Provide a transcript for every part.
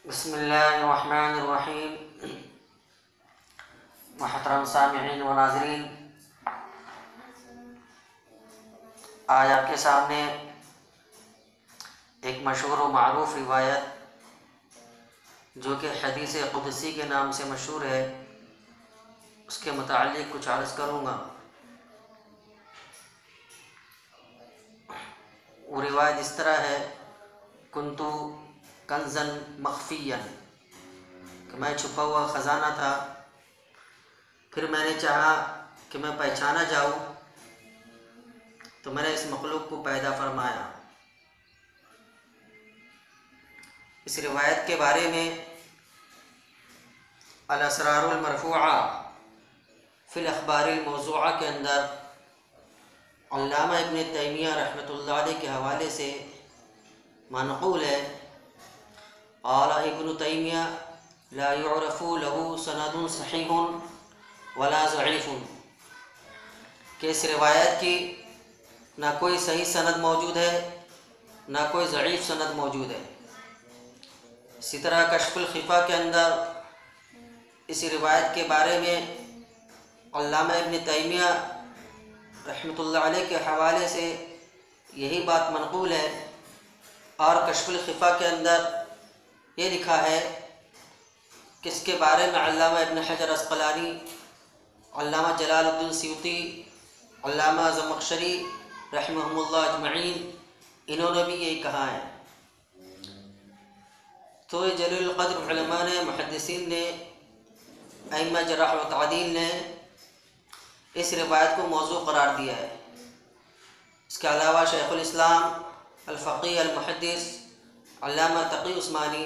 بسم اللہ الرحمن الرحیم۔ محترم سامعین و ناظرین، آج آپ کے سامنے ایک مشہور و معروف روایت جو کہ حدیث قدسی کے نام سے مشہور ہے، اس کے متعلق کچھ عرض کروں گا۔ وہ روایت اس طرح ہے: کنتو کنزن مخفیا، کہ میں چھپا ہوا خزانہ تھا، پھر میں نے چاہا کہ میں پہچانا جاؤں تو میں نے اس مخلوق کو پیدا فرمایا۔ اس روایت کے بارے میں الاسرار المرفوعہ فی الاخبار الموضوعہ کے اندر علامہ ابن تیمیہ رحمۃ اللہ علیہ کے حوالے سے منقول ہے: قال ابن تیمیہ لا يعرف له سند صحیح ولا ضعیف، کہ اس روایت کی نہ کوئی صحیح سند موجود ہے نہ کوئی ضعیف سند موجود ہے۔ اسی طرح کشف الخفا کے اندر اس روایت کے بارے میں علامہ ابن تیمیہ رحمۃ اللہ علیہ کے حوالے سے یہی بات منقول ہے، اور کشف الخفا کے اندر یہ لکھا ہے کہ اس کے بارے میں علامہ ابن حجر عسقلانی، علامہ جلال الدین سیوطی، علامہ زمخشری رحمہم اللہ اجمعین، انہوں نے بھی یہی کہا ہے۔ تو یہ جلیل القدر علماء نے، محدثین نے، ائمہ جرح و تعدیل نے اس روایت کو موضوع قرار دیا ہے۔ اس کے علاوہ شیخ الاسلام الفقیہ المحدث علامہ تقی عثمانی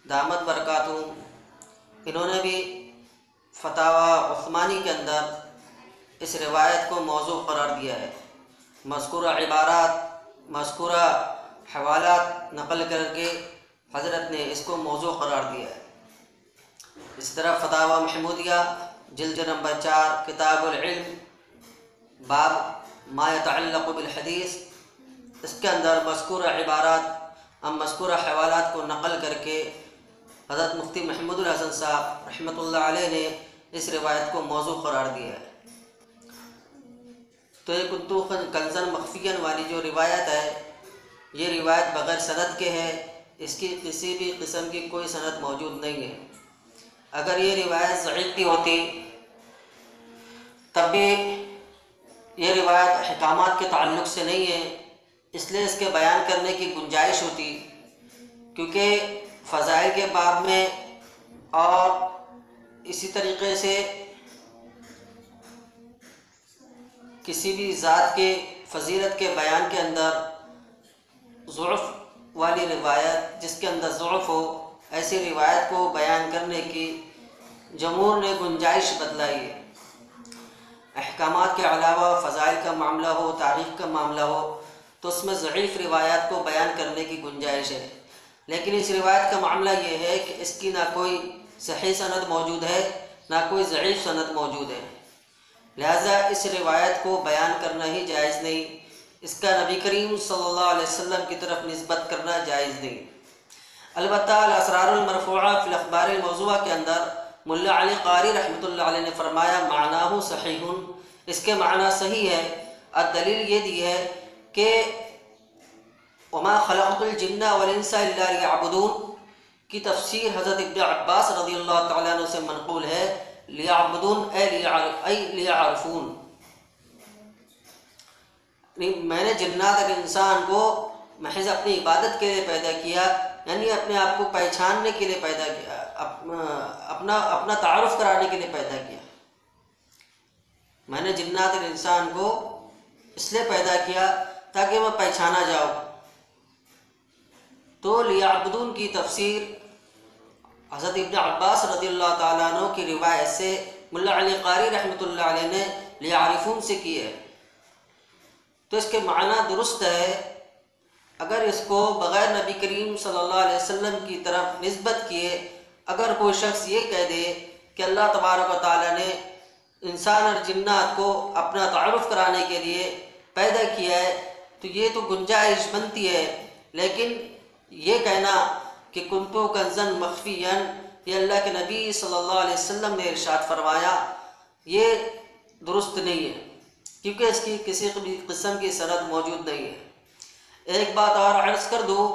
دامت برکاتہم، انہوں نے بھی فتاوی عثمانی کے اندر اس روایت کو موضوع قرار دیا ہے۔ مذکورہ عبارات، مذکورہ حوالات نقل کر کے حضرت نے اس کو موضوع قرار دیا ہے۔ اس طرح فتاوی محمودیہ جلد نمبر 4 کتاب العلم باب ما يتعلق بالحدیث، اس کے اندر مذکورہ عبارات مذکورہ حوالات کو نقل کر کے حضرت مفتی محمود الحسن صاحب رحمۃ اللہ علیہ نے اس روایت کو موضوع قرار دیا ہے۔ تو یہ کنتو کنزن مخفین والی جو روایت ہے، یہ روایت بغیر سند کے ہے، اس کی کسی بھی قسم کی کوئی سند موجود نہیں ہے۔ اگر یہ روایت ضعیف بھی ہوتی تب بھی یہ روایت احکامات کے تعلق سے نہیں ہے، اس لیے اس کے بیان کرنے کی گنجائش ہوتی، کیونکہ فضائل کے باب میں اور اسی طریقے سے کسی بھی ذات کے فضیلت کے بیان کے اندر ضعف والی روایت، جس کے اندر ضعف ہو، ایسی روایت کو بیان کرنے کی جمہور نے گنجائش بتلائی ہے۔ احکامات کے علاوہ فضائل کا معاملہ ہو، تاریخ کا معاملہ ہو، تو اس میں ضعیف روایات کو بیان کرنے کی گنجائش ہے، لیکن اس روایت کا معاملہ یہ ہے کہ اس کی نہ کوئی صحیح سند موجود ہے نہ کوئی ضعیف سند موجود ہے، لہذا اس روایت کو بیان کرنا ہی جائز نہیں، اس کا نبی کریم صلی اللہ علیہ وسلم کی طرف نسبت کرنا جائز نہیں۔ البتہ الاسرار المرفوعہ فی الاخبار الموضوعہ کے اندر ملا علی قاری رحمۃ اللہ علیہ نے فرمایا معناہ صحیح، اس کے معنی صحیح ہے۔ الدلیل یہ دی ہے کہ وما خلقت الجن والانس الا لیعبدون کی تفسیر حضرت ابن عباس رضی اللہ تعالیٰ عنہ سے منقول ہے، لیعبدون ای لیعرفون، میں نے جنات اور انسان کو محض اپنی عبادت کے لیے پیدا کیا، یعنی اپنے آپ کو پہچاننے کے لیے پیدا کیا، اپنا تعارف کرانے کے لیے پیدا کیا۔ میں نے جنات اور انسان کو اس لیے پیدا کیا تاکہ میں پہچانا جاؤں۔ تو لیعبدون کی تفسیر حضرت ابن عباس رضی اللہ تعالیٰ عنہ کی روایت سے ملا علی قاری رحمۃ اللہ علیہ نے لیعرفون سے کی ہے، تو اس کے معنی درست ہے۔ اگر اس کو بغیر نبی کریم صلی اللہ علیہ وسلم کی طرف نسبت کیے اگر کوئی شخص یہ کہہ دے کہ اللہ تبارک و تعالیٰ نے انسان اور جنات کو اپنا تعارف کرانے کے لیے پیدا کیا ہے، تو یہ تو گنجائش بنتی ہے، لیکن یہ کہنا کہ کنتو کنزن مخفیاً، یہ اللہ کے نبی صلی اللہ علیہ وسلم نے ارشاد فرمایا، یہ درست نہیں ہے کیونکہ اس کی کسی بھی قسم کی سند موجود نہیں ہے۔ ایک بات اور عرض کر دوں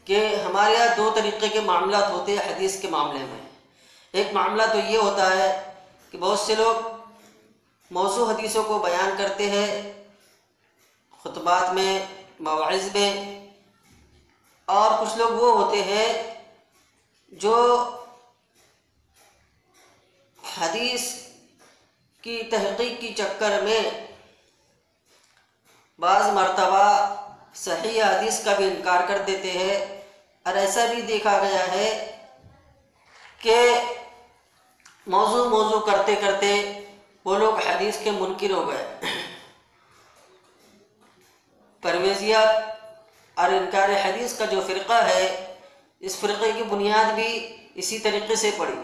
کہ ہمارے یہاں دو طریقے کے معاملات ہوتے ہیں حدیث کے معاملے میں۔ ایک معاملہ تو یہ ہوتا ہے کہ بہت سے لوگ موضوع حدیثوں کو بیان کرتے ہیں خطبات میں، مواعظ میں، اور کچھ لوگ وہ ہوتے ہیں جو حدیث کی تحقیق کی چکر میں بعض مرتبہ صحیح حدیث کا بھی انکار کر دیتے ہیں، اور ایسا بھی دیکھا گیا ہے کہ موضوع کرتے کرتے وہ لوگ حدیث کے منکر ہو گئے۔ پرویزیت اور انکار حدیث کا جو فرقہ ہے، اس فرقے کی بنیاد بھی اسی طریقے سے پڑی۔